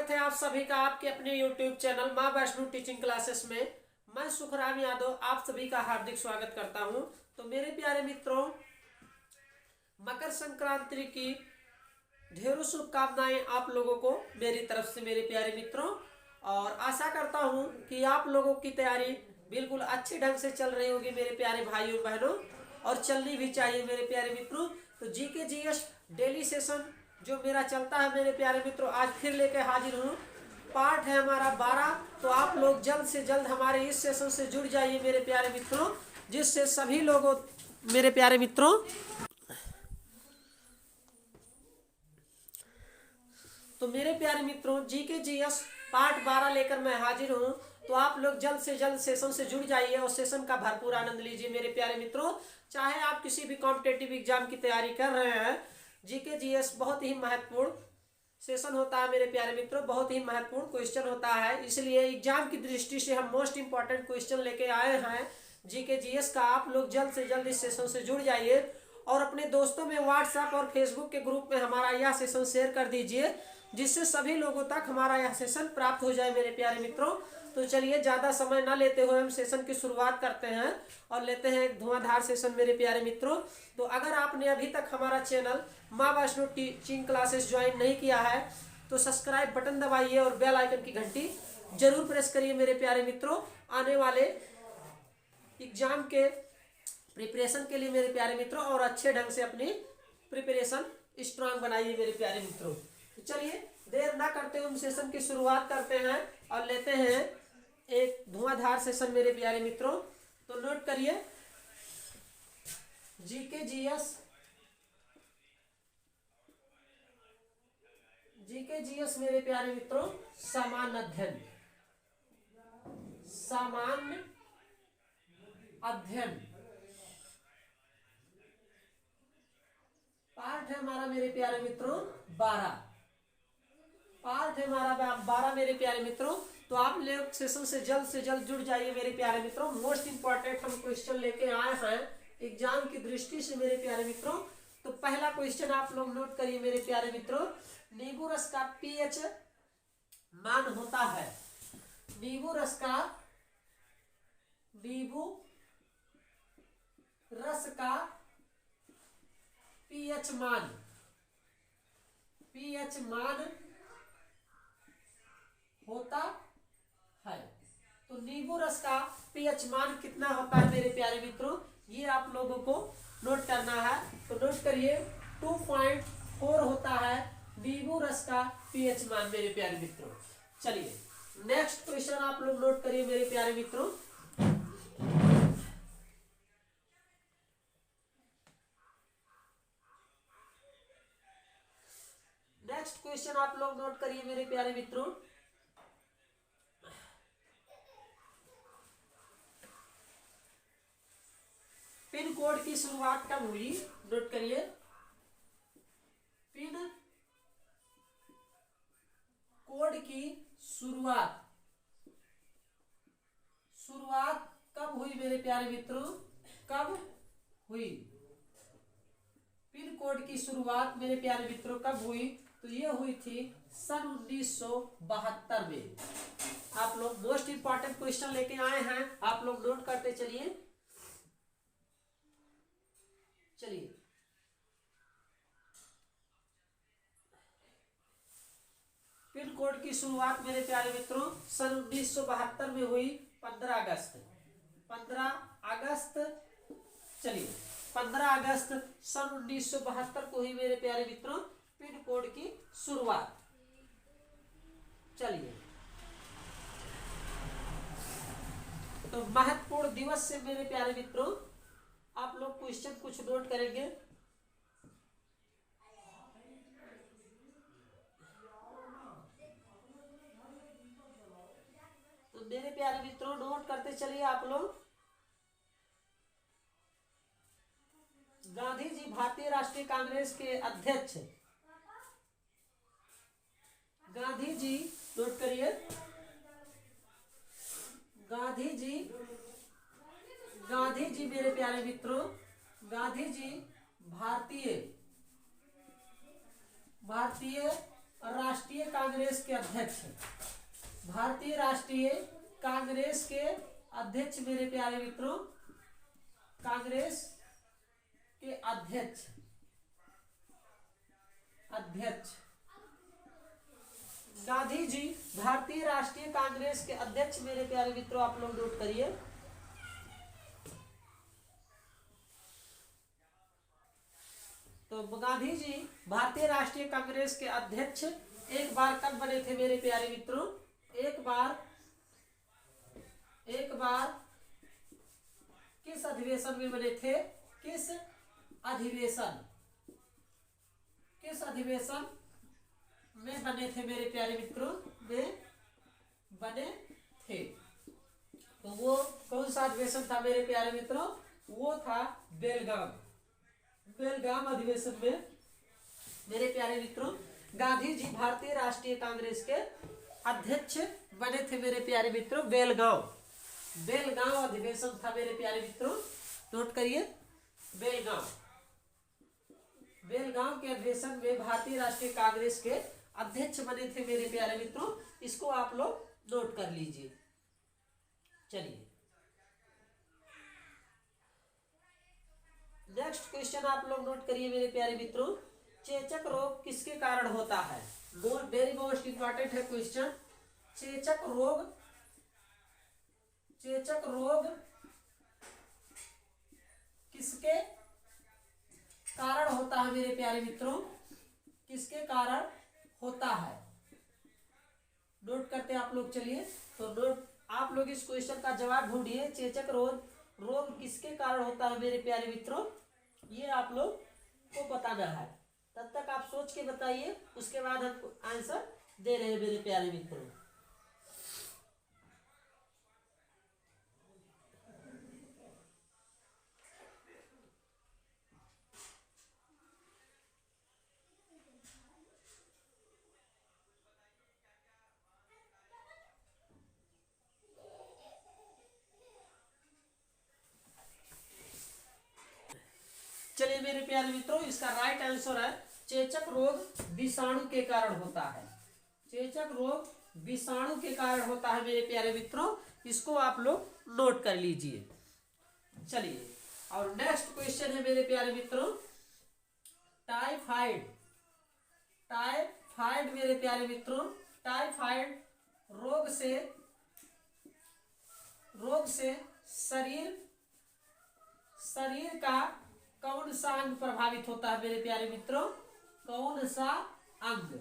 स्वागत है आप सभी का आपके अपने YouTube चैनल माँ वैष्णो टीचिंग क्लासेस में। मैं सुखराम यादव आप सभी का हार्दिक स्वागत करता हूं। तो मेरे प्यारे मित्रों, मकर संक्रांति की ढेरों शुभकामनाएं आप लोगों को मेरी तरफ से मेरे प्यारे मित्रों। और आशा करता हूं कि आप लोगों की तैयारी बिल्कुल अच्छे ढंग से चल रही होगी मेरे प्यारे भाइयों बहनों, और चलनी भी चाहिए मेरे प्यारे मित्रों। तो जीके जीएस डेली सेशन जो मेरा चलता है मेरे प्यारे मित्रों, आज फिर लेके हाजिर हूँ। पार्ट है हमारा 12। तो आप लोग जल्द से जल्द हमारे इस सेशन से जुड़ जाइए मेरे प्यारे मित्रों, जिससे सभी लोगों मेरे प्यारे मित्रों तो मेरे प्यारे मित्रों जीके जीएस पार्ट 12 लेकर मैं हाजिर हूँ। तो आप लोग जल्द से जल्द सेशन से जुड़ जाइए और सेशन का भरपूर आनंद लीजिए मेरे प्यारे मित्रों। चाहे आप किसी भी कॉम्पिटेटिव एग्जाम की तैयारी कर रहे हैं, जीके जीएस बहुत ही महत्वपूर्ण सेशन होता है मेरे प्यारे मित्रों, बहुत ही महत्वपूर्ण क्वेश्चन होता है। इसलिए एग्जाम की दृष्टि से हम मोस्ट इंपॉर्टेंट क्वेश्चन लेके आए हैं जीके जीएस का। आप लोग जल्द से जल्द इस सेशन से जुड़ जाइए और अपने दोस्तों में व्हाट्सएप और फेसबुक के ग्रुप में हमारा यह सेशन शेयर कर दीजिए, जिससे सभी लोगों तक हमारा यह सेशन प्राप्त हो जाए मेरे प्यारे मित्रों। तो चलिए ज़्यादा समय ना लेते हुए हम सेशन की शुरुआत करते हैं और लेते हैं एक धुआंधार सेशन मेरे प्यारे मित्रों। तो अगर आपने अभी तक हमारा चैनल माँ वैष्णो टीचिंग क्लासेस ज्वाइन नहीं किया है तो सब्सक्राइब बटन दबाइए और बेल आइकन की घंटी जरूर प्रेस करिए मेरे प्यारे मित्रों। आने वाले एग्जाम के प्रिपरेशन के लिए मेरे प्यारे मित्रों, और अच्छे ढंग से अपनी प्रिपरेशन स्ट्रांग बनाइए मेरे प्यारे मित्रों। तो चलिए देर ना करते हुए हम सेशन की शुरुआत करते हैं और लेते हैं एक धुआंधार सेशन मेरे प्यारे मित्रों। तो नोट करिए, जीके जीएस मेरे प्यारे मित्रों, सामान्य अध्ययन पार्ट है हमारा मेरे प्यारे मित्रों 12। पार्ट है हमारा 12 मेरे प्यारे मित्रों। तो आप लोग सेशन से जल्द जुड़ जाइए मेरे प्यारे मित्रों। मोस्ट इंपॉर्टेंट हम क्वेश्चन लेके आए हैं एग्जाम की दृष्टि से मेरे प्यारे मित्रों। तो पहला क्वेश्चन आप लोग नोट करिए मेरे प्यारे मित्रों। नींबू रस का पीएच मान होता है। नींबू रस का पीएच मान होता है। तो नींबू रस का पीएच मान कितना होता है मेरे प्यारे मित्रों, ये आप लोगों को नोट करना है। तो नोट करिए 2.4 होता है नींबू रस का पीएच मान मेरे प्यारे मित्रों। चलिए नेक्स्ट क्वेश्चन आप लोग नोट करिए मेरे प्यारे मित्रों। नेक्स्ट क्वेश्चन आप लोग नोट करिए मेरे प्यारे मित्रों। पिन कोड की शुरुआत कब हुई, नोट करिए। पिन कोड की शुरुआत कब हुई मेरे प्यारे मित्रों, कब हुई? पिन कोड की शुरुआत मेरे प्यारे मित्रों कब हुई? तो ये हुई थी सन 1972 में। आप लोग मोस्ट इंपॉर्टेंट क्वेश्चन लेके आए हैं, आप लोग नोट करते चलिए। पिन कोड की शुरुआत मेरे प्यारे मित्रों सन 1972 में हुई, 15 अगस्त। चलिए 15 अगस्त सन 1972 को हुई मेरे प्यारे मित्रों पिन कोड की शुरुआत। चलिए तो महत्वपूर्ण दिवस से मेरे प्यारे मित्रों आप लोग क्वेश्चन कुछ नोट करेंगे। तो मेरे प्यारे मित्रों नोट करते चलिए आप लोग। गांधी जी भारतीय राष्ट्रीय कांग्रेस के अध्यक्ष। गांधी जी नोट करिए, गांधी जी मेरे प्यारे मित्रों, गांधी जी भारतीय राष्ट्रीय कांग्रेस के अध्यक्ष, भारतीय राष्ट्रीय कांग्रेस के अध्यक्ष मेरे प्यारे मित्रों, कांग्रेस के अध्यक्ष गांधी जी भारतीय राष्ट्रीय कांग्रेस के अध्यक्ष मेरे प्यारे मित्रों, आप लोग नोट करिए। तो गांधी जी भारतीय राष्ट्रीय कांग्रेस के अध्यक्ष एक बार कब बने थे मेरे प्यारे मित्रों? एक बार किस अधिवेशन में बने थे? किस अधिवेशन में बने थे मेरे प्यारे मित्रों? में बने थे। तो वो कौन सा अधिवेशन था मेरे प्यारे मित्रों? वो था बेलगाम अधिवेशन में मेरे प्यारे मित्रों गांधी जी भारतीय राष्ट्रीय कांग्रेस के अध्यक्ष बने थे मेरे प्यारे मित्रों। बेलगाम अधिवेशन था मेरे प्यारे मित्रों, नोट करिए। बेलगाम के अधिवेशन में भारतीय राष्ट्रीय कांग्रेस के अध्यक्ष बने थे मेरे प्यारे मित्रों। इसको आप लोग नोट कर लीजिए। चलिए नेक्स्ट क्वेश्चन आप लोग नोट करिए मेरे प्यारे मित्रों। चेचक रोग किसके कारण होता है? वेरी मोस्ट इंपॉर्टेंट है क्वेश्चन। चेचक रोग किसके कारण होता है मेरे प्यारे मित्रों? किसके कारण होता है? नोट करते हैं आप लोग। चलिए तो नोट आप लोग इस क्वेश्चन का जवाब ढूंढिए। चेचक रोग किसके कारण होता है मेरे प्यारे मित्रों? ये आप लोग को बताना है। तब तक आप सोच के बताइए, उसके बाद हम आंसर दे रहे हैं मेरे प्यारे मित्रों। चलिए मेरे प्यारे मित्रों, इसका राइट आंसर है चेचक रोग विषाणु के कारण होता है। चेचक रोग विषाणु के कारण होता है मेरे प्यारे मित्रों। इसको आप लोग नोट कर लीजिए। चलिए और नेक्स्ट क्वेश्चन है मेरे प्यारे मित्रों, टाइफाइड मेरे प्यारे मित्रों, टाइफाइड रोग से शरीर का कौन सा अंग प्रभावित होता है मेरे प्यारे मित्रों? कौन सा अंग?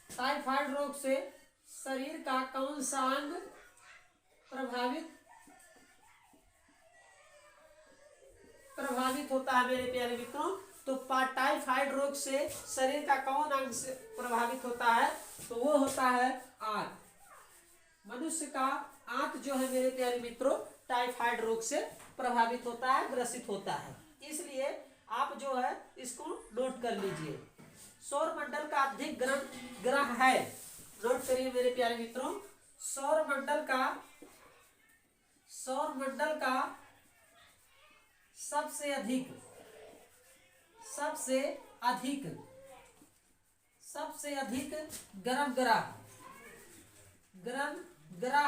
टाइफाइड रोग से शरीर का कौन सा अंग प्रभावित होता है मेरे प्यारे मित्रों? तो टाइफाइड रोग से शरीर का कौन अंग से प्रभावित होता है? तो वो होता है आंत। मनुष्य का आंत जो है मेरे प्यारे मित्रों टाइफाइड रोग से प्रभावित होता है, ग्रसित होता है। इसलिए आप जो है इसको नोट कर लीजिए। सौरमंडल का अधिक ग्रह है, नोट करिए मेरे प्यारे मित्रों। सौरमंडल का सबसे अधिक गर्म ग्रह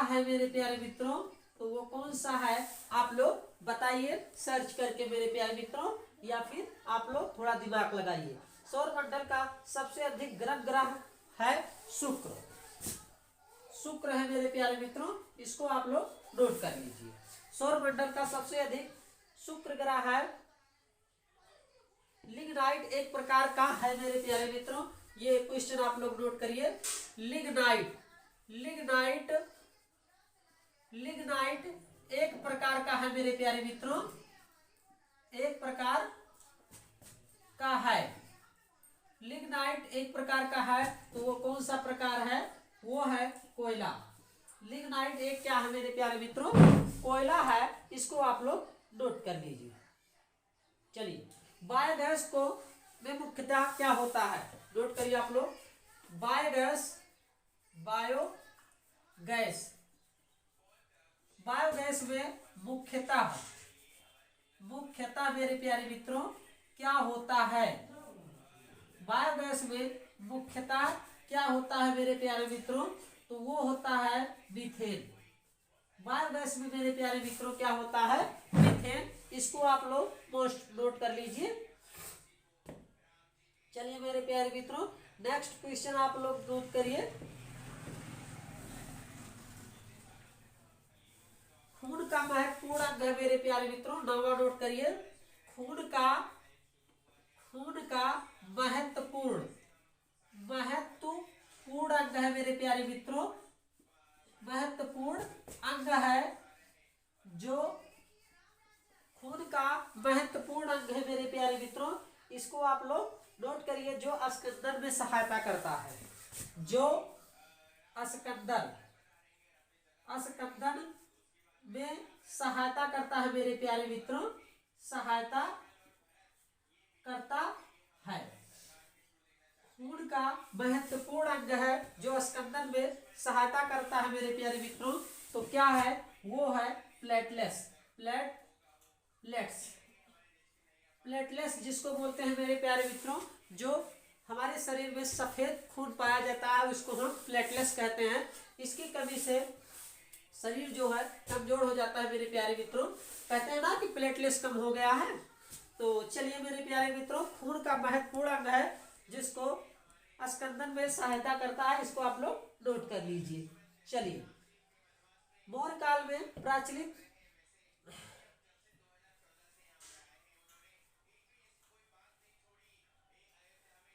है मेरे प्यारे मित्रों। तो वो कौन सा है आप लोग बताइए सर्च करके मेरे प्यारे मित्रों, या फिर आप लोग थोड़ा दिमाग लगाइए। सौरमंडल का सबसे अधिक गर्म ग्रह है शुक्र है मेरे प्यारे मित्रों। इसको आप लोग नोट कर लीजिए। सौरमंडल का सबसे अधिक शुक्र ग्रह है। लिग्नाइट एक प्रकार का है मेरे प्यारे मित्रों। ये क्वेश्चन आप लोग नोट करिए। लिग्नाइट एक प्रकार का है मेरे प्यारे मित्रों, एक प्रकार का है। लिग्नाइट एक प्रकार का है, तो वो कौन सा प्रकार है? वो है कोयला। लिग्नाइट एक क्या है मेरे प्यारे मित्रों? कोयला है। इसको आप लोग नोट कर लीजिए। चलिए बायोगैस को में मुख्यतः क्या होता है? नोट करिए आप लोग। बायोगैस में मुख्यतः मेरे प्यारे मित्रों क्या होता है? बायोगैस में मुख्यतः क्या होता है मेरे प्यारे मित्रों, तो वो होता है मीथेन। बायोगैस में मेरे प्यारे मित्रों क्या होता है, मीथेन। इसको आप लोग मोस्ट नोट कर लीजिए। चलिए मेरे प्यारे मित्रों, नेक्स्ट क्वेश्चन आप लोग नोट करिए। खून का महत्वपूर्ण अंग है मेरे प्यारे मित्रों, नंबर नोट करिए। खून का महत्वपूर्ण अंग है मेरे प्यारे मित्रों, महत्वपूर्ण अंग है जो खून का महत्वपूर्ण अंग है मेरे प्यारे मित्रों। इसको आप लोग नोट करिए, जो अस्कंदन में सहायता करता है, जो अस्कंदन में सहायता करता है मेरे प्यारे मित्रों, सहायता करता है। खून का महत्वपूर्ण अंग है जो स्कंदन में सहायता करता है मेरे प्यारे मित्रों, तो क्या है, वो है प्लेटलेट्स जिसको बोलते हैं मेरे प्यारे मित्रों, जो हमारे शरीर में सफेद खून पाया जाता है उसको हम प्लेटलेट्स कहते हैं। इसकी कमी से शरीर जो है कमजोर हो जाता है मेरे प्यारे मित्रों। कहते हैं ना कि प्लेटलेट्स कम हो गया है। तो चलिए मेरे प्यारे मित्रों, खून का महत्वपूर्ण अंग है जिसको स्कंदन में सहायता करता है, इसको आप लोग नोट कर लीजिए। चलिए, मौर्य काल में प्रचलित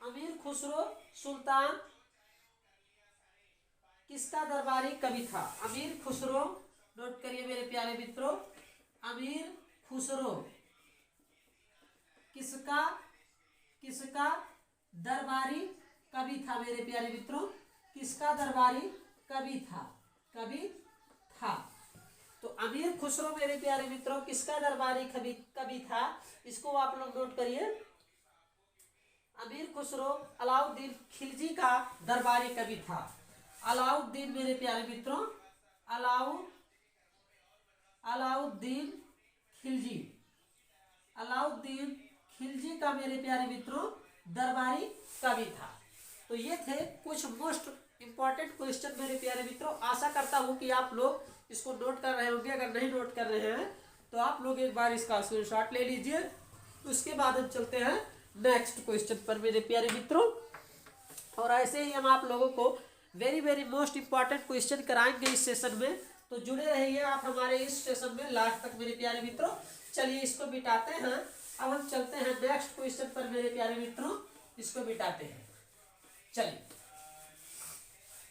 अमीर खुसरो सुल्तान किसका दरबारी कवि था? अमीर खुसरो, नोट करिए मेरे प्यारे मित्रों, अमीर खुसरो किसका दरबारी कवि था मेरे प्यारे मित्रों? किसका दरबारी कवि था? तो अमीर खुसरो मेरे प्यारे मित्रों किसका दरबारी कवि था, इसको आप लोग नोट करिए। अमीर खुसरो अलाउद्दीन खिलजी का दरबारी कवि था। अलाउद्दीन मेरे प्यारे मित्रों, अलाउद्दीन खिलजी का मेरे प्यारे मित्रों दरबारी कवि था। तो ये थे कुछ मोस्ट इंपॉर्टेंट क्वेश्चन मेरे प्यारे मित्रों। आशा करता हूँ कि आप लोग इसको नोट कर रहे होंगे। अगर नहीं नोट कर रहे हैं तो आप लोग एक बार इसका स्क्रीनशॉट ले लीजिए। उसके बाद हम चलते हैं नेक्स्ट क्वेश्चन पर मेरे प्यारे मित्रों। और ऐसे ही हम आप लोगों को very very most important question कराएंगे इस सेशन में। तो जुड़े रहिए आप हमारे इस सेशन में लास्ट तक मेरे प्यारे मित्रों। चलिए इसको मिटाते हैं। अब हम चलते हैं नेक्स्ट क्वेश्चन पर मेरे प्यारे मित्रों। इसको मिटाते हैं, चलिए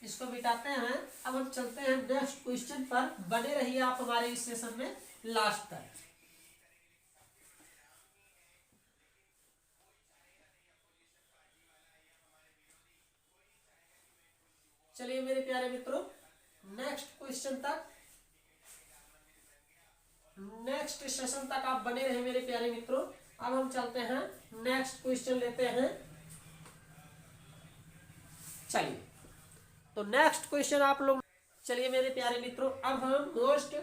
इसको मिटाते हैं। अब हम चलते हैं नेक्स्ट क्वेश्चन पर। बने रहिए आप हमारे इस सेशन में लास्ट तक। चलिए मेरे प्यारे मित्रों, नेक्स्ट क्वेश्चन तक, नेक्स्ट सेशन तक आप बने रहे मेरे प्यारे मित्रों। अब हम चलते हैं नेक्स्ट क्वेश्चन लेते हैं। चलिए तो नेक्स्ट क्वेश्चन आप लोग, चलिए मेरे प्यारे मित्रों, अब हम मोस्ट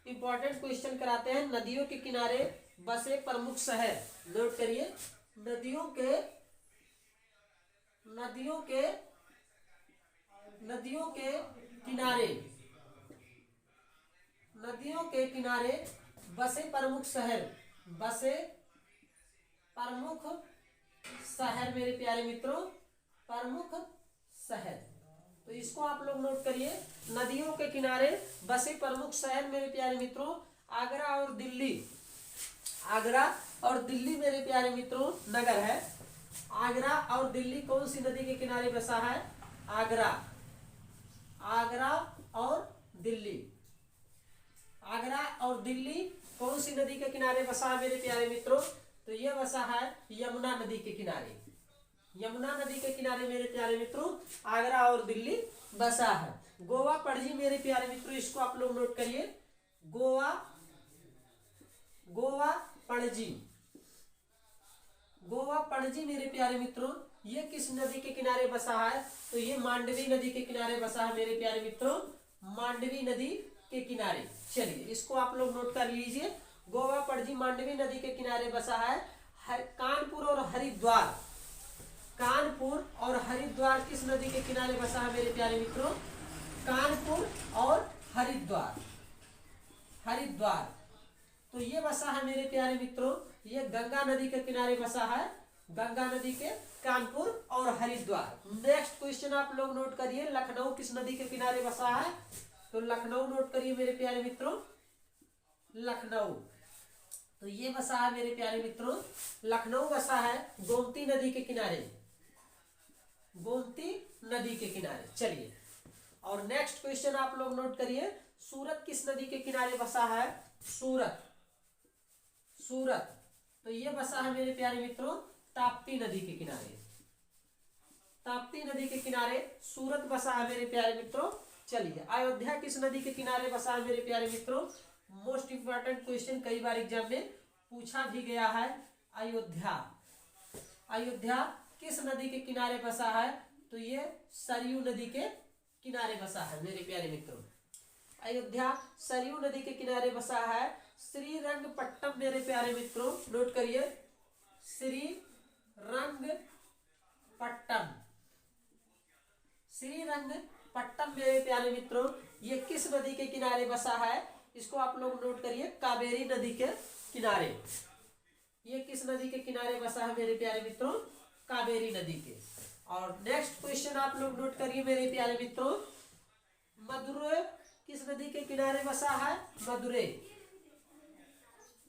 इंपॉर्टेंट क्वेश्चन कराते हैं। नदियों के किनारे बसे प्रमुख शहर, नोट करिए। नदियों के किनारे बसे प्रमुख शहर मेरे प्यारे मित्रों, प्रमुख शहर। तो इसको आप लोग नोट करिए। नदियों के किनारे बसे प्रमुख शहर मेरे प्यारे मित्रों, आगरा और दिल्ली मेरे प्यारे मित्रों नगर है। आगरा और दिल्ली कौन सी नदी के किनारे बसा है? आगरा और दिल्ली कौन सी नदी के किनारे बसा है मेरे प्यारे मित्रों? तो ये बसा है यमुना नदी के किनारे। यमुना नदी के किनारे मेरे प्यारे मित्रों आगरा और दिल्ली बसा है। गोवा पणजी मेरे प्यारे मित्रों, इसको आप लोग नोट करिए। गोवा पणजी मेरे प्यारे मित्रों, ये किस नदी के किनारे बसा है? तो ये मांडवी नदी के किनारे बसा है मेरे प्यारे मित्रों, मांडवी नदी के किनारे। चलिए इसको आप लोग नोट कर लीजिए। गोवा पणजी मांडवी नदी के किनारे बसा है। कानपुर और कानपुर और हरिद्वार किस नदी के किनारे बसा है मेरे प्यारे मित्रों? कानपुर और हरिद्वार, हरिद्वार तो ये बसा है मेरे प्यारे मित्रों, ये गंगा नदी के किनारे बसा है, गंगा नदी के कानपुर और हरिद्वार। नेक्स्ट क्वेश्चन आप लोग नोट करिए, लखनऊ किस नदी के किनारे बसा है? तो लखनऊ नोट करिए मेरे प्यारे मित्रों, लखनऊ तो ये बसा है मेरे प्यारे मित्रों, लखनऊ बसा है गोमती नदी के किनारे, गोमती नदी के किनारे। चलिए, और नेक्स्ट क्वेश्चन आप लोग नोट करिए, सूरत किस नदी के किनारे बसा है? सूरत, सूरत तो ये बसा है मेरे प्यारे मित्रों ताप्ती नदी के किनारे, ताप्ती नदी के किनारे सूरत बसा है मेरे प्यारे मित्रों। चलिए, अयोध्या किस नदी के किनारे बसा है मेरे प्यारे मित्रों? मोस्ट इंपॉर्टेंट क्वेश्चन, कई बार एग्जाम में पूछा भी गया है। अयोध्या, अयोध्या किस नदी के किनारे बसा है? तो ये सरयू नदी के किनारे बसा है मेरे प्यारे मित्रों। अयोध्या सरयू नदी के किनारे बसा है। श्रीरंगपट्टम मेरे प्यारे मित्रों नोट करिए, श्रीरंगपट्टम, श्रीरंगपट्टम मेरे प्यारे मित्रों ये किस नदी के किनारे बसा है? इसको आप लोग नोट करिए, कावेरी नदी के किनारे। ये किस नदी के किनारे बसा है मेरे प्यारे मित्रों? कावेरी नदी के। और नेक्स्ट क्वेश्चन आप लोग नोट करिए मेरे प्यारे मित्रों, मदुरै किस नदी के किनारे बसा है? मदुरै,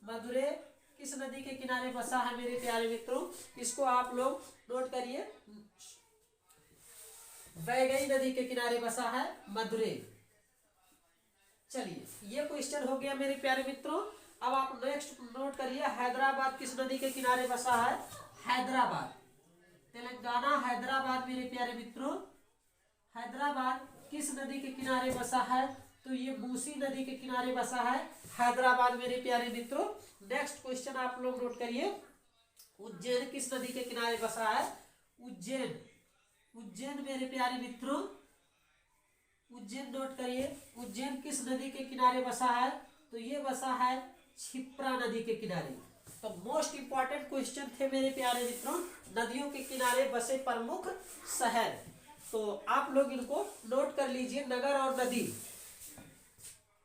मदुरै किस नदी के किनारे बसा है मेरे प्यारे मित्रों? इसको आप लोग नोट करिए, वैगई नदी के किनारे बसा है मदुरै। चलिए, ये क्वेश्चन हो गया मेरे प्यारे मित्रों। अब आप नेक्स्ट नोट करिए, हैदराबाद किस नदी के किनारे बसा है? हैदराबाद, तेलंगाना हैदराबाद मेरे प्यारे मित्रों, हैदराबाद किस नदी के किनारे बसा है? तो ये मूसी नदी के किनारे बसा है हैदराबाद मेरे प्यारे मित्रों। नेक्स्ट क्वेश्चन आप लोग नोट करिए, उज्जैन किस नदी के किनारे बसा है? उज्जैन, उज्जैन मेरे प्यारे मित्रों, उज्जैन नोट करिए, उज्जैन किस नदी के किनारे बसा है? तो ये बसा है क्षिप्रा नदी के किनारे। तो मोस्ट इंपॉर्टेंट क्वेश्चन थे मेरे प्यारे मित्रों, नदियों के किनारे बसे प्रमुख शहर। तो आप लोग इनको नोट कर लीजिए, नगर और नदी,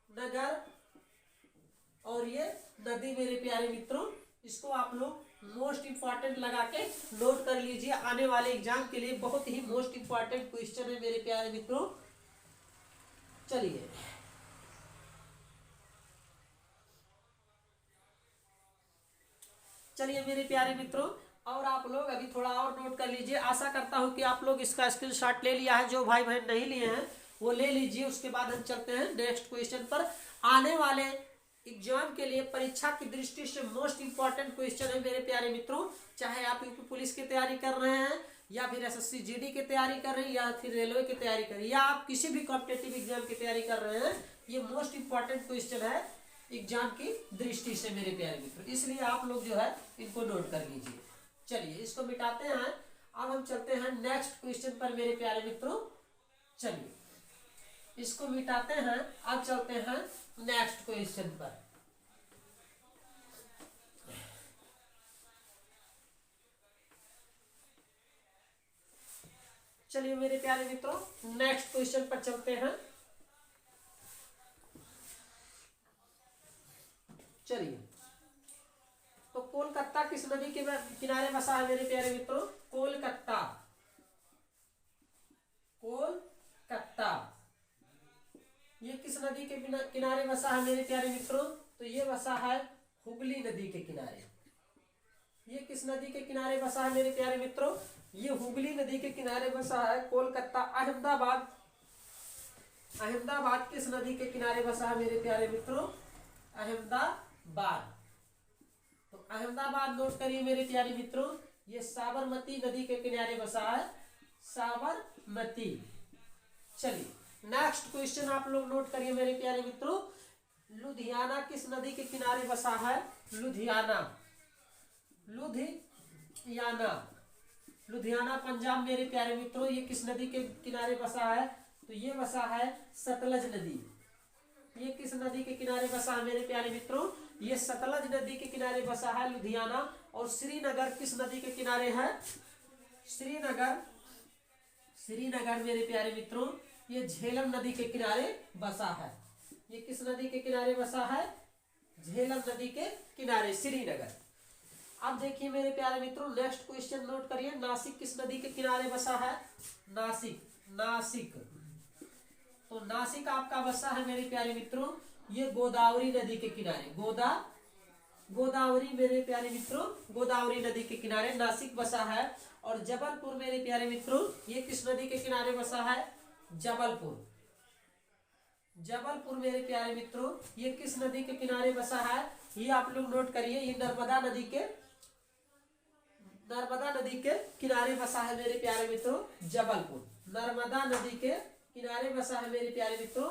नगर और ये नदी मेरे प्यारे मित्रों, इसको आप लोग मोस्ट इंपॉर्टेंट लगा के नोट कर लीजिए। आने वाले एग्जाम के लिए बहुत ही मोस्ट इंपॉर्टेंट क्वेश्चन है मेरे प्यारे मित्रों। चलिए, चलिए मेरे प्यारे मित्रों, और आप लोग अभी थोड़ा और नोट कर लीजिए। आशा करता हूं कि आप लोग इसका स्क्रीनशॉट ले लिया है, जो भाई बहन नहीं लिए हैं वो ले लीजिए। उसके बाद हम चलते हैं नेक्स्ट क्वेश्चन पर। आने वाले एग्जाम के लिए परीक्षा की दृष्टि से मोस्ट इंपॉर्टेंट क्वेश्चन है मेरे प्यारे मित्रों, चाहे आप यूपी पुलिस की तैयारी कर रहे हैं या फिर एसएससी जीडी की तैयारी कर रहे हैं या फिर रेलवे की तैयारी कर रहे हैं या आप किसी भी कॉम्पिटेटिव एग्जाम की तैयारी कर रहे हैं, ये मोस्ट इंपॉर्टेंट क्वेश्चन है एग्जाम की दृष्टि से मेरे प्यारे मित्रों, इसलिए आप लोग जो है इनको नोट कर लीजिए। चलिए, इसको मिटाते हैं। अब हम चलते हैं नेक्स्ट क्वेश्चन पर मेरे प्यारे मित्रों। चलिए, इसको मिटाते हैं, अब चलते हैं नेक्स्ट क्वेश्चन पर। चलिए मेरे प्यारे मित्रों, नेक्स्ट क्वेश्चन पर चलते हैं। चलिए, तो कोलकाता किस नदी के किनारे बसा है मेरे प्यारे मित्रों? कोलकाता, कोलकाता ये किस नदी के किनारे बसा है मेरे प्यारे मित्रों? तो ये बसा है हुगली नदी के किनारे। ये किस नदी के किनारे बसा है मेरे प्यारे मित्रों? ये हुगली नदी के किनारे बसा है कोलकाता। अहमदाबाद, अहमदाबाद किस नदी के किनारे बसा है मेरे प्यारे मित्रों? अहमदाबाद, तो अहमदाबाद नोट करिए मेरे प्यारे मित्रों, ये साबरमती नदी के किनारे बसा है, साबरमती। चलिए, नेक्स्ट क्वेश्चन आप लोग नोट करिए मेरे प्यारे मित्रों, लुधियाना किस नदी के किनारे बसा है? लुधियाना, लुधियाना, लुधियाना पंजाब मेरे प्यारे मित्रों, ये किस नदी के किनारे बसा है? तो ये बसा है सतलज नदी। ये किस नदी के किनारे बसा है मेरे प्यारे मित्रों? ये सतलज नदी के किनारे बसा है लुधियाना। और श्रीनगर किस नदी के किनारे है? श्रीनगर, श्रीनगर मेरे प्यारे मित्रों ये झेलम नदी के किनारे बसा है। ये किस नदी के किनारे बसा है? झेलम नदी के किनारे श्रीनगर। अब देखिए मेरे प्यारे मित्रों नेक्स्ट क्वेश्चन नोट करिए, नासिक किस नदी के किनारे बसा है? नासिक, नासिक। तो नासिक आपका बसा है मेरे प्यारे मित्रों ये गोदावरी नदी के किनारे। गोदावरी मेरे प्यारे मित्रों गोदावरी नदी के किनारे नासिक बसा है। और जबलपुर मेरे प्यारे मित्रों ये किस नदी के किनारे बसा है? जबलपुर। जबलपुर मेरे प्यारे मित्रों ये किस नदी के किनारे बसा है? ये आप लोग नोट करिए, ये नर्मदा नदी के किनारे बसा है मेरे प्यारे मित्रों जबलपुर। नर्मदा नदी के किनारे बसा है मेरे प्यारे मित्रों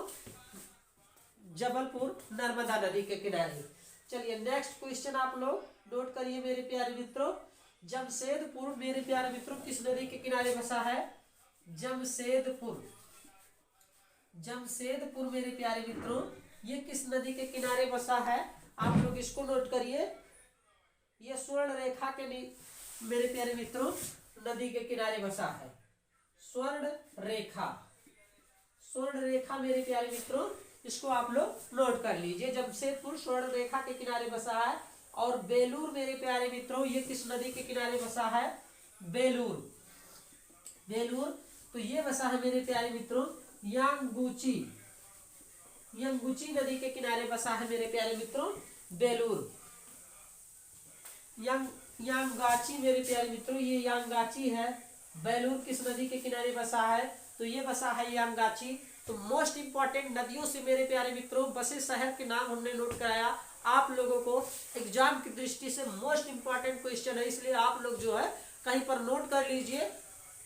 जबलपुर, नर्मदा नदी के किनारे। चलिए नेक्स्ट क्वेश्चन आप लोग नोट करिए मेरे प्यारे मित्रों, जमशेदपुर मेरे प्यारे मित्रों किस नदी के किनारे बसा है? जमशेदपुर। जमशेदपुर मेरे प्यारे मित्रों ये किस नदी के किनारे बसा है? आप लोग इसको नोट करिए, ये स्वर्ण रेखा के मेरे प्यारे मित्रों नदी के किनारे बसा है। स्वर्ण रेखा, स्वर्ण रेखा मेरे प्यारे मित्रों इसको आप लोग नोट कर लीजिए। जमशेदपुर स्वर्ण रेखा के किनारे बसा है। और बेलूर मेरे प्यारे मित्रों ये किस नदी के किनारे बसा है? बेलूर। बेलूर तो ये बसा है मेरे प्यारे मित्रों यांगुची, यंगुची नदी के किनारे बसा है मेरे प्यारे मित्रों बेलूर। यांगाची मेरे प्यारे मित्रों ये यांगाची है। बेलूर किस नदी के किनारे बसा है? तो ये बसा है यांगाची। तो मोस्ट इंपॉर्टेंट नदियों से मेरे प्यारे मित्रों बसे शहर के नाम हमने नोट कराया। आप लोगों को एग्जाम की दृष्टि से मोस्ट इंपॉर्टेंट क्वेश्चन है, इसलिए आप लोग जो है कहीं पर नोट कर लीजिए,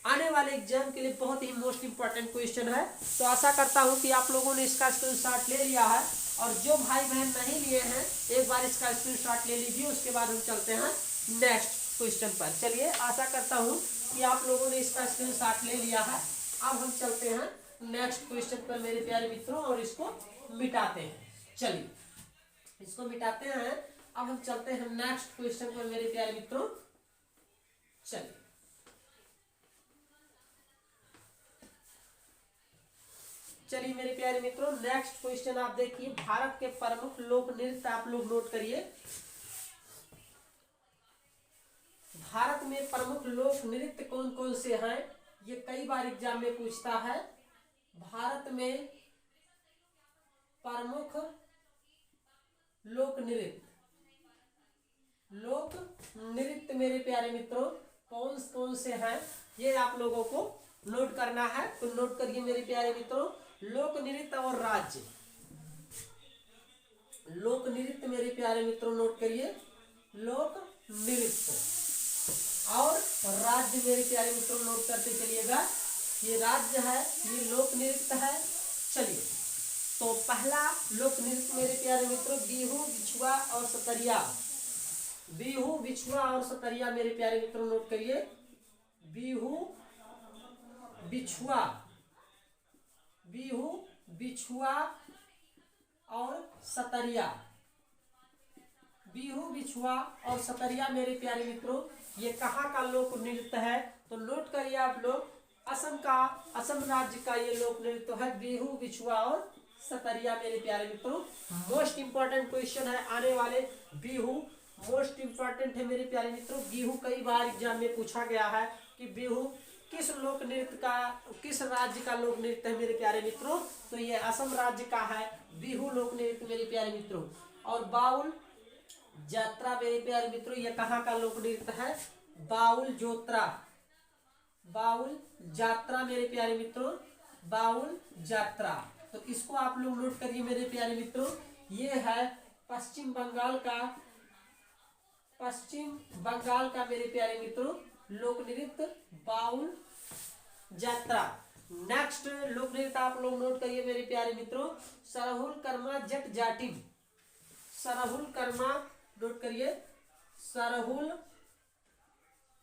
आने वाले एग्जाम के लिए बहुत ही मोस्ट इंपॉर्टेंट क्वेश्चन है। तो आशा करता हूं कि आप लोगों ने इसका स्क्रीनशॉट ले लिया है, और जो भाई बहन नहीं लिए हैं एक बार इसका स्क्रीनशॉट ले लीजिए, उसके बाद हम चलते हैं नेक्स्ट क्वेश्चन पर। चलिए आशा करता हूं कि आप लोगों ने इसका स्क्रीनशॉट ले लिया है। अब हम चलते हैं नेक्स्ट क्वेश्चन पर मेरे प्यारे मित्रों और इसको मिटाते हैं। चलिए इसको मिटाते हैं। अब हम चलते हैं नेक्स्ट क्वेश्चन पर मेरे प्यारे मित्रों। चलिए चलिए मेरे प्यारे मित्रों नेक्स्ट क्वेश्चन आप देखिए, भारत के प्रमुख लोक नृत्य आप लोग नोट करिए। भारत में प्रमुख लोक नृत्य कौन कौन से हैं? ये कई बार एग्जाम में पूछता है। भारत में प्रमुख लोक नृत्य, लोक नृत्य मेरे प्यारे मित्रों कौन कौन से हैं ये आप लोगों को नोट करना है। तो नोट करिए मेरे प्यारे मित्रों, लोक नृत्य और राज्य। लोक नृत्य मेरे प्यारे मित्रों नोट करिए, लोक नृत्य और राज्य मेरे प्यारे मित्रों नोट करते चलिएगा। ये राज्य है, ये लोक नृत्य है। चलिए तो पहला लोक नृत्य मेरे प्यारे मित्रों बिहू, बिछुआ और सतरिया। बिहू, बिछुआ और सतरिया मेरे प्यारे मित्रों नोट करिए। बिहू, बिछुआ, बिहू, बिछुआ और सतरिया। बिहू, बिछुआ और सतरिया मेरे प्यारे मित्रों ये कहाँ का लोक नृत्य है? तो नोट करिए आप लोग, असम का, असम राज्य का ये लोक नृत्य है बिहू, बिछुआ और सतरिया मेरे प्यारे मित्रों। मोस्ट इंपॉर्टेंट क्वेश्चन है आने वाले। बिहू मोस्ट इंपॉर्टेंट है मेरे प्यारे मित्रों। बिहू कई बार एग्जाम में पूछा गया है कि बिहू किस लोक नृत्य का, किस राज्य का लोक नृत्य है मेरे प्यारे मित्रों? तो ये असम राज्य का है बिहू लोक नृत्य मेरे प्यारे मित्रों। और बाउल यात्रा मेरे प्यारे मित्रों ये कहाँ का लोक नृत्य है? बाउल जोत्रा, बाउल यात्रा मेरे प्यारे मित्रों, बाउल यात्रा। तो इसको आप लोग नोट करिए मेरे प्यारे मित्रों। ये है पश्चिम बंगाल का, पश्चिम बंगाल का मेरे प्यारे मित्रों लोक नृत्य बाउल यात्रा। नेक्स्ट लोक नृत्य आप लोग नोट करिए मेरे प्यारे मित्रों, सरहुल कर्मा जट जाटिन। सरहुल कर्मा नोट करिए, सरहुल,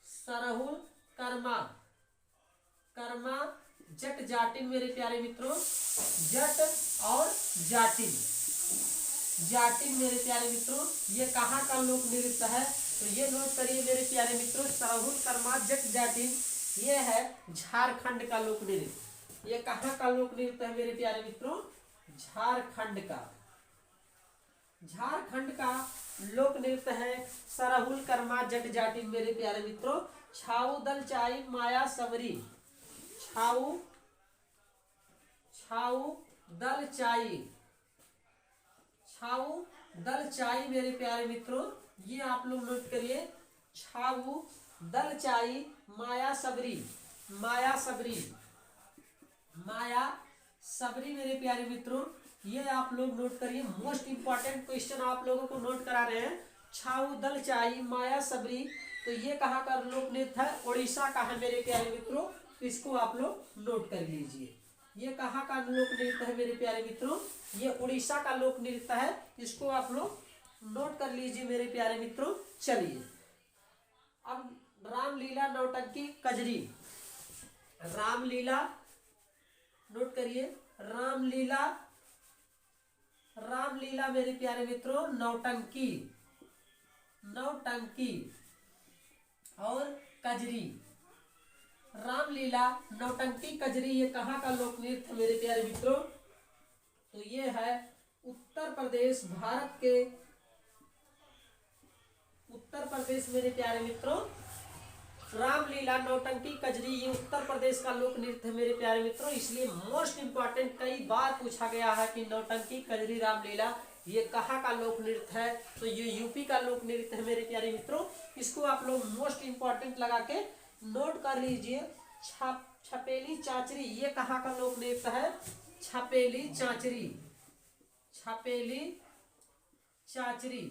सरहुल कर्मा, कर्मा जट जाटिन मेरे प्यारे मित्रों। जट और जाटिन, जाटिन मेरे प्यारे मित्रों ये कहाँ का लोक नृत्य है? तो ये नोट करिए मेरे प्यारे मित्रों, सरहुल कर्मा जट जाटिन ये है झारखंड का लोक नृत्य। ये कहाँ का लोक नृत्य है मेरे प्यारे मित्रों? झारखंड का। झारखंड का लोक नृत्य है सरहुल कर्मा जट जाटिन मेरे प्यारे मित्रों। छाऊ दल चाई माया सबरी। छाऊ छाऊ दल चाई, छाऊ दल चाई मेरे प्यारे मित्रों, ये आप लोग नोट करिए। छाऊ दल चाई माया सबरी, माया सबरी, माया सबरी मेरे प्यारे मित्रों, ये आप लोग नोट करिए। मोस्ट इंपॉर्टेंट क्वेश्चन आप लोगों को नोट करा रहे हैं। छाऊ दल चाई माया सबरी, तो ये कहाँ का लोक नृत्य है? उड़ीसा का है मेरे प्यारे मित्रों। इसको आप लोग नोट कर लीजिए। ये कहाँ का लोक नृत्य है मेरे प्यारे मित्रों? ये उड़ीसा का लोक नृत्य है। इसको आप लोग नोट कर लीजिए मेरे प्यारे मित्रों। चलिए अब रामलीला नौटंकी कजरी। रामलीला नोट करिए। रामलीला, रामलीला मेरे प्यारे मित्रों नौटंकी, नौटंकी और कजरी। रामलीला नौटंकी कजरी ये कहाँ का लोक नृत्य मेरे प्यारे मित्रों? तो ये है उत्तर प्रदेश, भारत के उत्तर प्रदेश मेरे प्यारे मित्रों। रामलीला नौटंकी कजरी ये उत्तर प्रदेश का लोक नृत्य है मेरे प्यारे मित्रों। इसलिए मोस्ट इंपॉर्टेंट कई बार पूछा गया है कि नौटंकी कजरी रामलीला ये कहाँ का लोक नृत्य है? तो ये यूपी का लोक नृत्य है मेरे प्यारे मित्रों। इसको आप लोग मोस्ट इंपॉर्टेंट लगा के नोट कर लीजिए। छपेली चाचरी ये कहाँ का लोक नृत्य है? छपेली चाचरी, छपेली चाचरी,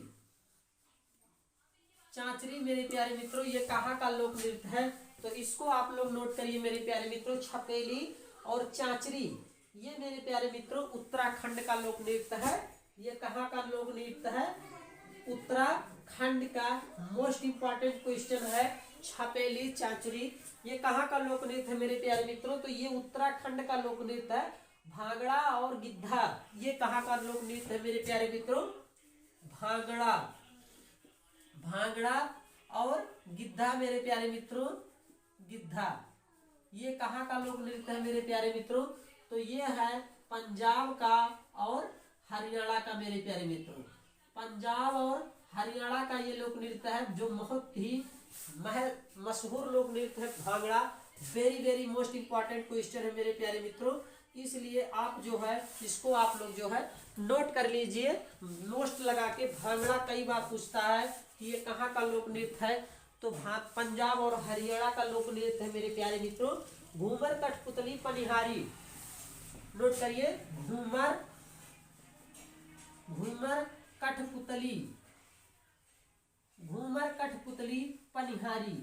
चाचरी मेरे प्यारे मित्रों ये कहाँ का लोक नृत्य है? तो इसको आप लोग नोट करिए मेरे प्यारे मित्रों। छपेली और चाचरी ये मेरे प्यारे मित्रों उत्तराखंड का लोक नृत्य है। ये कहाँ का लोक नृत्य है? उत्तराखंड का। मोस्ट इंपॉर्टेंट क्वेश्चन है छपेली चाचरी ये कहाँ का लोक नृत्य है मेरे प्यारे मित्रों? तो ये उत्तराखंड का लोक नृत्य है। भांगड़ा और गिद्धा ये कहाँ का लोक नृत्य है मेरे प्यारे मित्रों? भांगड़ा, भांगड़ा और गिद्धा मेरे प्यारे मित्रों, गिद्धा ये कहाँ का लोक नृत्य है मेरे प्यारे मित्रों? तो ये है पंजाब का और हरियाणा का मेरे प्यारे मित्रों। पंजाब और हरियाणा का ये लोक नृत्य है जो बहुत ही मशहूर लोक नृत्य है bhangra. Very very most important question है मेरे प्यारे मित्रों। इसलिए आप जो है इसको आप लोग जो है नोट कर लीजिए। नोट लगा के भांगड़ा कई बार पूछता है कि ये कहाँ का लोक नृत्य है? तो पंजाब और हरियाणा का लोक नृत्य है मेरे प्यारे मित्रों। घूमर कठपुतली पनिहारी नोट करिए। घूमर, घूमर कठपुतली, घूमर कठपुतली पनिहारी,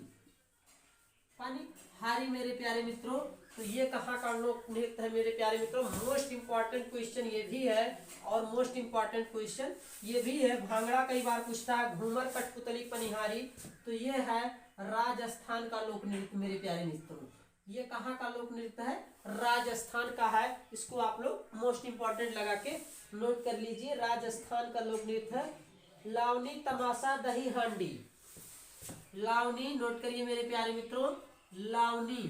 पनिहारी मेरे प्यारे मित्रों। तो ये कहाँ का लोक नृत्य है मेरे प्यारे मित्रों? मोस्ट इंपॉर्टेंट क्वेश्चन ये भी है और मोस्ट इंपॉर्टेंट क्वेश्चन ये भी है। भांगड़ा कई बार पूछता है। घूमर कठपुतली पनिहारी तो ये है राजस्थान का लोक नृत्य मेरे प्यारे मित्रों। ये कहाँ का लोक नृत्य है? राजस्थान का है। इसको आप लोग मोस्ट इंपॉर्टेंट लगा के नोट कर लीजिए। राजस्थान का लोक नृत्य है लावनी तमाशा दही हांडी। लावनी नोट करिए मेरे प्यारे मित्रों। लावनी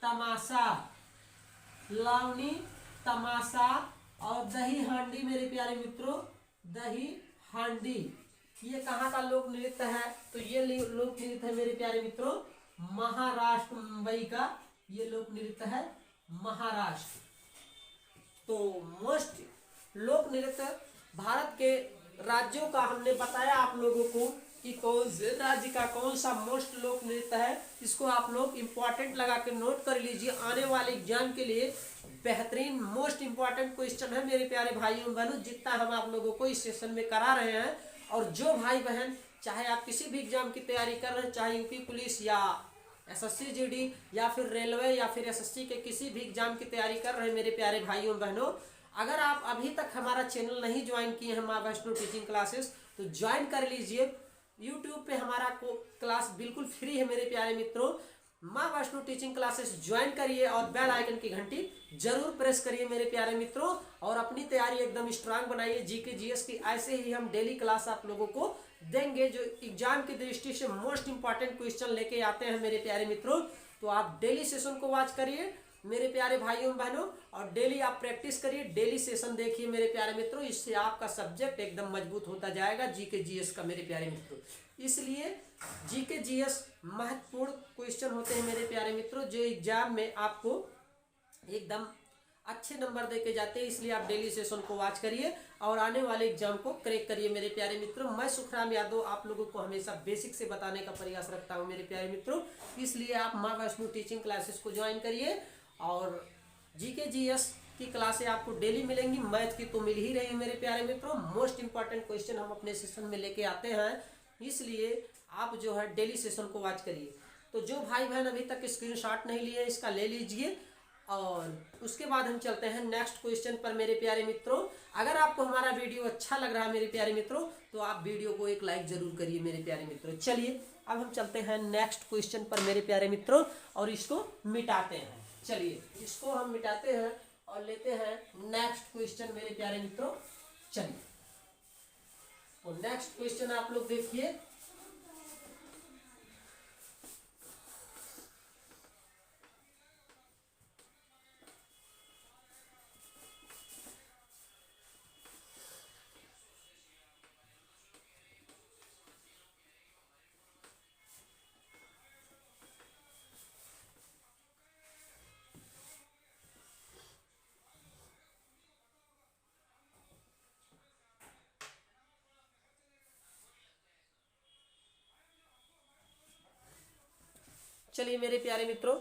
तमाशा, लावनी तमाशा और दही हांडी मेरे प्यारे मित्रों। दही हांडी ये कहाँ का लोक नृत्य है? तो ये लोक नृत्य है मेरे प्यारे मित्रों महाराष्ट्र, मुंबई का ये लोक नृत्य है महाराष्ट्र। तो मोस्ट लोक नृत्य भारत के राज्यों का हमने बताया आप लोगों को कि कौन से राज्य का कौन सा मोस्ट लोक नृत्य है। इसको आप लोग इंपॉर्टेंट लगा के नोट कर लीजिए। आने वाले एग्जाम के लिए बेहतरीन मोस्ट इंपॉर्टेंट क्वेश्चन है मेरे प्यारे भाइयों बहनों, जितना हम आप लोगों को इस सेशन में करा रहे हैं। और जो भाई बहन चाहे आप किसी भी एग्जाम की तैयारी कर रहे हैं, चाहे यूपी पुलिस या एसएससी जीडी या फिर रेलवे या फिर एसएससी के किसी भी एग्जाम की तैयारी कर रहे हैं मेरे प्यारे भाइयों बहनों, अगर आप अभी तक हमारा चैनल नहीं ज्वाइन किए हैं माँ वैष्णो टीचिंग क्लासेस तो ज्वाइन कर लीजिए। यूट्यूब पे हमारा क्लास बिल्कुल फ्री है मेरे प्यारे मित्रों। माँ वैष्णो टीचिंग क्लासेस ज्वाइन करिए और बेल आइकन की घंटी जरूर प्रेस करिए मेरे प्यारे मित्रों। और अपनी तैयारी एकदम स्ट्रांग बनाइए। जीके जीएस की ऐसे ही हम डेली क्लास आप लोगों को देंगे जो एग्जाम की दृष्टि से मोस्ट इंपॉर्टेंट क्वेश्चन लेके आते हैं मेरे प्यारे मित्रों। तो आप डेली सेशन को वॉच करिए मेरे प्यारे भाइयों बहनों, और डेली आप प्रैक्टिस करिए, डेली सेशन देखिए मेरे प्यारे मित्रों। इससे आपका सब्जेक्ट एकदम मजबूत होता जाएगा जीके जीएस का मेरे प्यारे मित्रों। इसलिए जीके जीएस महत्वपूर्ण क्वेश्चन होते हैं मेरे प्यारे मित्रों, जो एग्जाम में आपको एकदम अच्छे नंबर देके जाते हैं। इसलिए आप डेली सेशन को वॉच करिए और आने वाले एग्जाम को क्रैक करिए मेरे प्यारे मित्रों। मैं सुखराम यादव आप लोगों को हमेशा बेसिक से बताने का प्रयास रखता हूं मेरे प्यारे मित्रों। इसलिए आप माँ वैष्णो टीचिंग क्लासेस को ज्वाइन करिए, और जीके जीएस की क्लासें आपको डेली मिलेंगी। मैथ की तो मिल ही रही है मेरे प्यारे मित्रों। मोस्ट इंपॉर्टेंट क्वेश्चन हम अपने सेशन में लेके आते हैं, इसलिए आप जो है डेली सेशन को वॉच करिए। तो जो भाई बहन अभी तक स्क्रीनशॉट नहीं लिए इसका ले लीजिए, और उसके बाद हम चलते हैं नेक्स्ट क्वेश्चन पर मेरे प्यारे मित्रों। अगर आपको हमारा वीडियो अच्छा लग रहा है मेरे प्यारे मित्रों, तो आप वीडियो को एक लाइक जरूर करिए मेरे प्यारे मित्रों। चलिए अब हम चलते हैं नेक्स्ट क्वेश्चन पर मेरे प्यारे मित्रों, और इसको मिटाते हैं। चलिए इसको हम मिटाते हैं और लेते हैं नेक्स्ट क्वेश्चन मेरे प्यारे मित्रों। चलिए तो नेक्स्ट क्वेश्चन आप लोग देखिए। चलिए मेरे प्यारे मित्रों,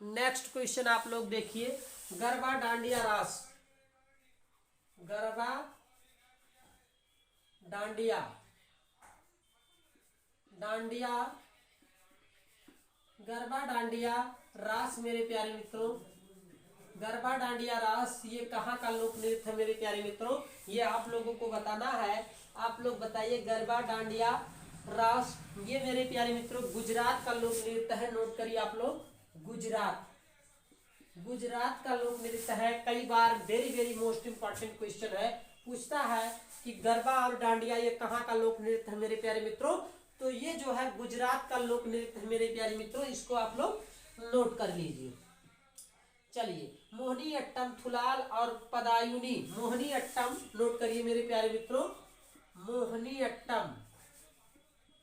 नेक्स्ट क्वेश्चन आप लोग देखिए। गरबा डांडिया रास, गरबा डांडिया, डांडिया, गरबा डांडिया रास मेरे प्यारे मित्रों। गरबा डांडिया रास ये कहाँ का लोक नृत्य है मेरे प्यारे मित्रों, ये आप लोगों को बताना है। आप लोग बताइए गरबा डांडिया रास ये मेरे प्यारे मित्रों गुजरात का लोक नृत्य है। नोट करिए आप लोग, गुजरात, गुजरात का लोक नृत्य है। कई बार very very most important question है, पूछता है कि गरबा और डांडिया ये कहाँ का लोक नृत्य है मेरे प्यारे मित्रों। तो ये जो है गुजरात का लोक नृत्य है मेरे प्यारे मित्रों, इसको आप लोग नोट कर लीजिए। चलिए मोहिनी अट्टम, थुलाल और पदायुनी, मोहिनी अट्टम नोट करिए मेरे प्यारे मित्रों। मोहिनी अट्टम,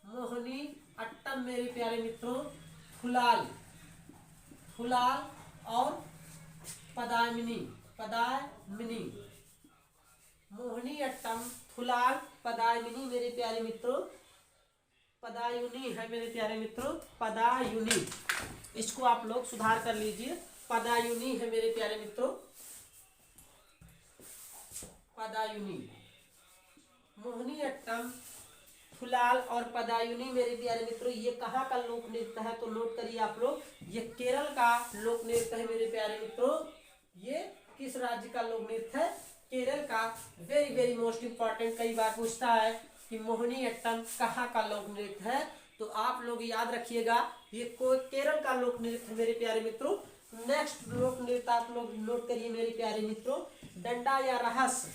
मोहिनी अट्टम मेरे प्यारे मित्रों। थुलाल, थुलाल और पदामिनी, पदामिनी, मोहिनी अट्टम, थुलाल, पदामिनी मेरे प्यारे मित्रों। पदायुनी है मेरे प्यारे मित्रों, पदायुनी, इसको आप लोग सुधार कर लीजिए। पदायुनी है मेरे प्यारे मित्रों, पदायुनी। मोहिनी अट्टम, थुलाल और पदायुनी मेरे प्यारे मित्रों ये कहाँ का लोक नृत्य है, तो नोट करिए आप लोग, ये केरल का लोक नृत्य है मेरे प्यारे मित्रों। ये किस राज्य का लोक नृत्य है, केरल का। वेरी वेरी मोस्ट इंपॉर्टेंट, कई बार पूछता है कि मोहिनी अट्टम कहाँ का लोक नृत्य है, तो आप लोग याद रखिएगा ये केरल का लोक नृत्य मेरे प्यारे मित्रों। नेक्स्ट लोक नृत्य आप लोग नोट करिए मेरे प्यारे मित्रों, डंडा या रहस्य,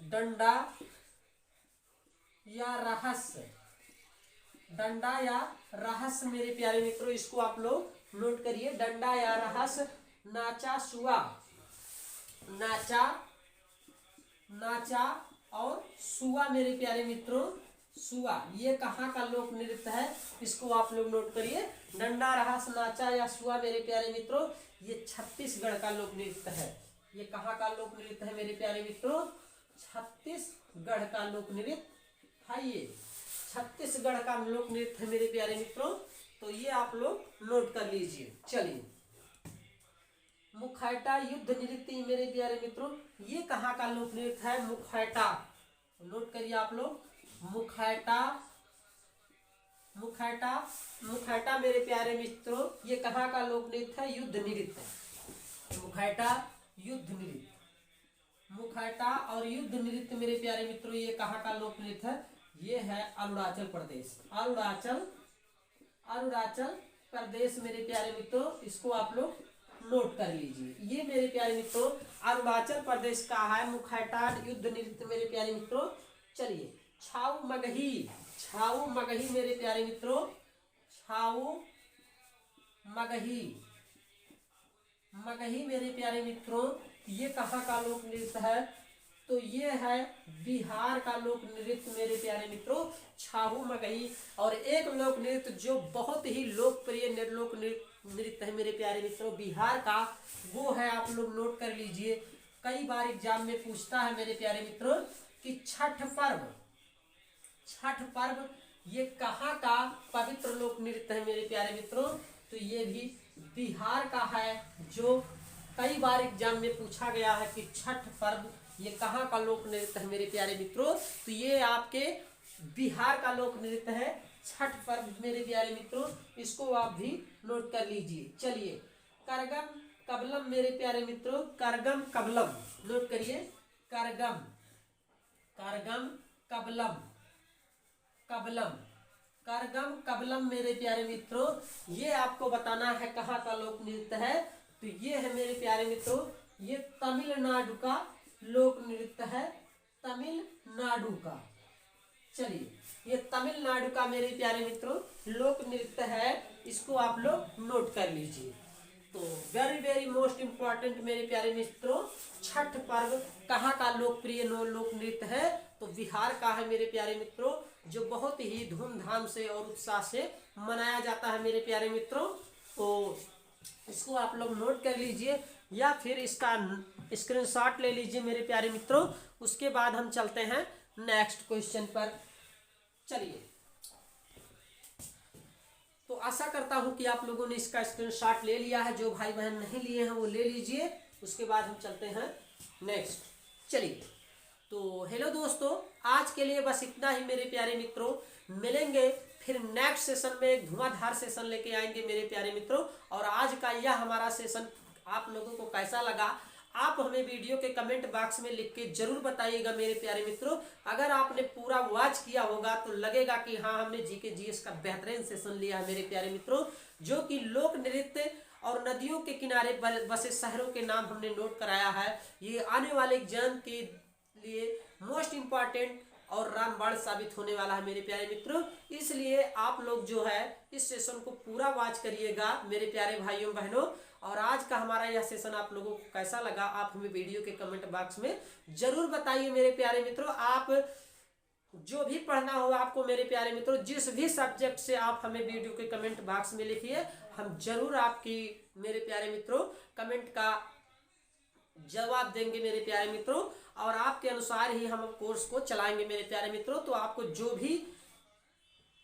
डंडा या रहस्य, डंडा या रहस्य मेरे प्यारे मित्रों, इसको आप लोग नोट करिए। डंडा या रहस्य, नाचा सुआ, नाचा, नाचा और सुआ मेरे प्यारे मित्रों। सुआ ये कहाँ का लोक नृत्य है, इसको आप लोग नोट करिए। डंडा, रहस्य, नाचा या सुआ मेरे प्यारे मित्रों ये छत्तीसगढ़ का लोक नृत्य है। ये कहाँ का लोक नृत्य है मेरे प्यारे मित्रों, छत्तीसगढ़ का लोक नृत्य है। ये छत्तीसगढ़ का लोक नृत्य है मेरे प्यारे मित्रों, तो ये आप लोग नोट कर लीजिए। चलिए मुखैटा युद्ध नृत्य मेरे प्यारे मित्रों ये कहाँ का लोक नृत्य है, मुखैटा, नोट करिए आप लोग। मुखैटा, मुखैटा, मुखैटा मेरे प्यारे मित्रों ये कहाँ का लोक नृत्य है, युद्ध नृत्य। मुखैटा युद्ध नृत्य, मुखैटा और युद्ध नृत्य मेरे प्यारे मित्रों ये कहाँ का लोक नृत्य है, ये है अरुणाचल प्रदेश। अरुणाचल, अरुणाचल प्रदेश मेरे प्यारे मित्रों, इसको आप लोग नोट कर लीजिए। ये मेरे प्यारे मित्रों अरुणाचल प्रदेश का है मुखैटा युद्ध नृत्य मेरे प्यारे मित्रों। चलिए छाऊ मगही, छाऊ मगही मेरे प्यारे मित्रों, छाऊ मगही। मगही मेरे प्यारे मित्रों ये कहाँ का लोक नृत्य है? तो ये है बिहार का लोक नृत्य मेरे प्यारे मित्रों, छाहू मगही। और एक लोक नृत्य जो बहुत ही लोकप्रिय लोक नृत्य है मेरे प्यारे मित्रों बिहार का, वो है, आप लोग नोट कर लीजिए, कई बार एग्जाम में पूछता है मेरे प्यारे मित्रों कि छठ पर्व। छठ पर्व ये कहाँ का पवित्र लोक नृत्य है मेरे प्यारे मित्रों? तो ये भी बिहार का है, जो कई बार एग्जाम में पूछा गया है कि छठ पर्व ये कहाँ का लोक नृत्य है मेरे प्यारे मित्रों? तो ये आपके बिहार का लोक नृत्य है छठ पर्व मेरे प्यारे मित्रों, इसको आप भी नोट कर लीजिए। चलिए, करगम कबलम मेरे प्यारे मित्रों, करगम कबलम नोट करिए, करगम, करगम कबलम, कबलम, करगम कबलम मेरे प्यारे मित्रों ये आपको बताना है कहाँ का लोक नृत्य है। तो ये है मेरे प्यारे मित्रों, ये तमिलनाडु का लोक नृत्य है, तमिलनाडु का। चलिए, ये तमिलनाडु का मेरे प्यारे मित्रों लोक नृत्य है, इसको आप लोग नोट कर लीजिए। तो वेरी वेरी मोस्ट इम्पॉर्टेंट मेरे प्यारे मित्रों, छठ पर्व कहाँ का लोकप्रिय लोक नृत्य है? तो बिहार का है मेरे प्यारे मित्रों, जो बहुत ही धूमधाम से और उत्साह से मनाया जाता है मेरे प्यारे मित्रों। तो इसको आप लोग नोट कर लीजिए या फिर इसका स्क्रीनशॉट ले लीजिए मेरे प्यारे मित्रों। उसके बाद हम चलते हैं नेक्स्ट क्वेश्चन पर। चलिए, तो आशा करता हूं कि आप लोगों ने इसका स्क्रीनशॉट ले लिया है, जो भाई बहन नहीं लिए हैं वो ले लीजिए। उसके बाद हम चलते हैं नेक्स्ट। चलिए, तो हेलो दोस्तों, आज के लिए बस इतना ही मेरे प्यारे मित्रों। मिलेंगे फिर नेक्स्ट सेशन में, एक धुआंधार सेशन लेके आएंगे मेरे प्यारे मित्रों। और आज का यह हमारा सेशन आप लोगों को कैसा लगा, आप हमें वीडियो के कमेंट बॉक्स में लिख के जरूर बताइएगा मेरे प्यारे मित्रों। अगर आपने पूरा वॉच किया होगा तो लगेगा कि हाँ, हमने जीके जीएस का बेहतरीन सेशन लिया है मेरे प्यारे मित्रों, जो कि लोक नृत्य और नदियों के किनारे बसे शहरों के नाम हमने नोट कराया है। ये आने वाले एग्जाम के लिए मोस्ट इम्पॉर्टेंट और रामबाण साबित होने वाला है मेरे प्यारे मित्रों। इसलिए आप लोग जो है इस सेशन को पूरा वॉच करिएगा मेरे प्यारे भाइयों बहनों। और आज का हमारा यह सेशन आप लोगों को कैसा लगा, आप हमें वीडियो के कमेंट बॉक्स में जरूर बताइए मेरे प्यारे मित्रों। आप जो भी पढ़ना हो आपको मेरे प्यारे मित्रों, जिस भी सब्जेक्ट से आप हमें वीडियो के कमेंट बॉक्स में लिखिए, हम जरूर आपकी मेरे प्यारे मित्रों कमेंट का जवाब देंगे मेरे प्यारे मित्रों। और आपके अनुसार ही हम कोर्स को चलाएंगे मेरे प्यारे मित्रों। तो आपको जो भी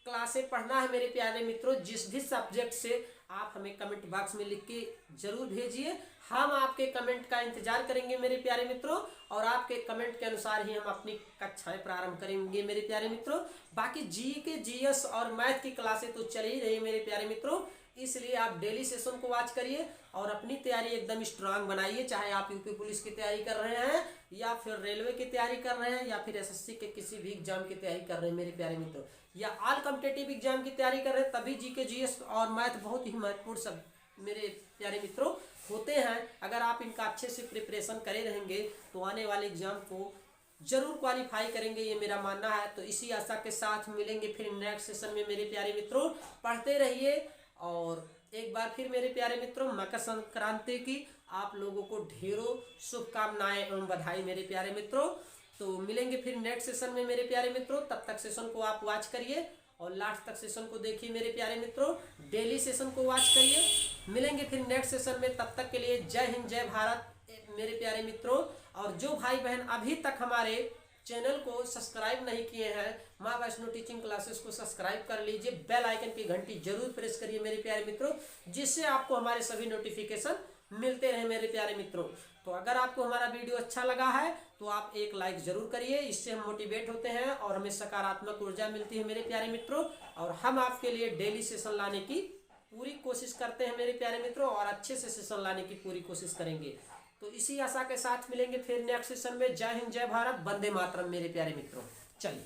क्लासें पढ़ना है मेरे प्यारे मित्रों, जिस भी सब्जेक्ट से, आप हमें कमेंट बॉक्स में लिख के जरूर भेजिए। हम आपके कमेंट का इंतजार करेंगे मेरे प्यारे मित्रों, और आपके कमेंट के अनुसार ही हम अपनी कक्षाएं प्रारंभ करेंगे मेरे प्यारे मित्रों। बाकी जीके जीएस और मैथ की क्लासें तो चल ही रही है मेरे प्यारे मित्रों, इसलिए आप डेली सेशन को वॉच करिए और अपनी तैयारी एकदम स्ट्रांग बनाइए। चाहे आप यूपी पुलिस की तैयारी कर रहे हैं, या फिर रेलवे की तैयारी कर रहे हैं, या फिर एसएससी के किसी भी एग्जाम की तैयारी कर रहे हैं मेरे प्यारे मित्रों, या ऑल कॉम्पिटिटिव एग्जाम की तैयारी कर रहे हैं, तभी जीके जीएस और मैथ बहुत ही महत्वपूर्ण सब मेरे प्यारे मित्रों होते हैं। अगर आप इनका अच्छे से प्रिपरेशन करे रहेंगे तो आने वाले एग्जाम को जरूर क्वालिफाई करेंगे, ये मेरा मानना है। तो इसी आशा के साथ मिलेंगे फिर नेक्स्ट सेशन में मेरे प्यारे मित्रों। पढ़ते रहिए, और एक बार फिर मेरे प्यारे मित्रों मकर संक्रांति की आप लोगों को ढेरों शुभकामनाएं एवं बधाई मेरे प्यारे मित्रों। तो मिलेंगे फिर नेक्स्ट सेशन में मेरे प्यारे मित्रों। तब तक सेशन को आप वॉच करिए और लास्ट तक सेशन को देखिए मेरे प्यारे मित्रों। डेली सेशन को वॉच करिए। मिलेंगे फिर नेक्स्ट सेशन में, तब तक के लिए जय हिंद जय भारत मेरे प्यारे मित्रों। और जो भाई बहन अभी तक हमारे चैनल को सब्सक्राइब नहीं किए हैं, माँ वैष्णो टीचिंग क्लासेस को सब्सक्राइब कर लीजिए, बेल आइकन की घंटी जरूर प्रेस करिए मेरे प्यारे मित्रों, जिससे आपको हमारे सभी नोटिफिकेशन मिलते रहे मेरे प्यारे मित्रों। तो अगर आपको हमारा वीडियो अच्छा लगा है तो आप एक लाइक जरूर करिए, इससे हम मोटिवेट होते हैं और हमें सकारात्मक ऊर्जा मिलती है मेरे प्यारे मित्रों। और हम आपके लिए डेली सेशन लाने की पूरी कोशिश करते हैं मेरे प्यारे मित्रों, और अच्छे से सेशन लाने की पूरी कोशिश करेंगे। तो इसी आशा के साथ मिलेंगे फिर नेक्स्ट सेशन में। जय हिंद जय भारत, वंदे मातरम मेरे प्यारे मित्रों। चलिए।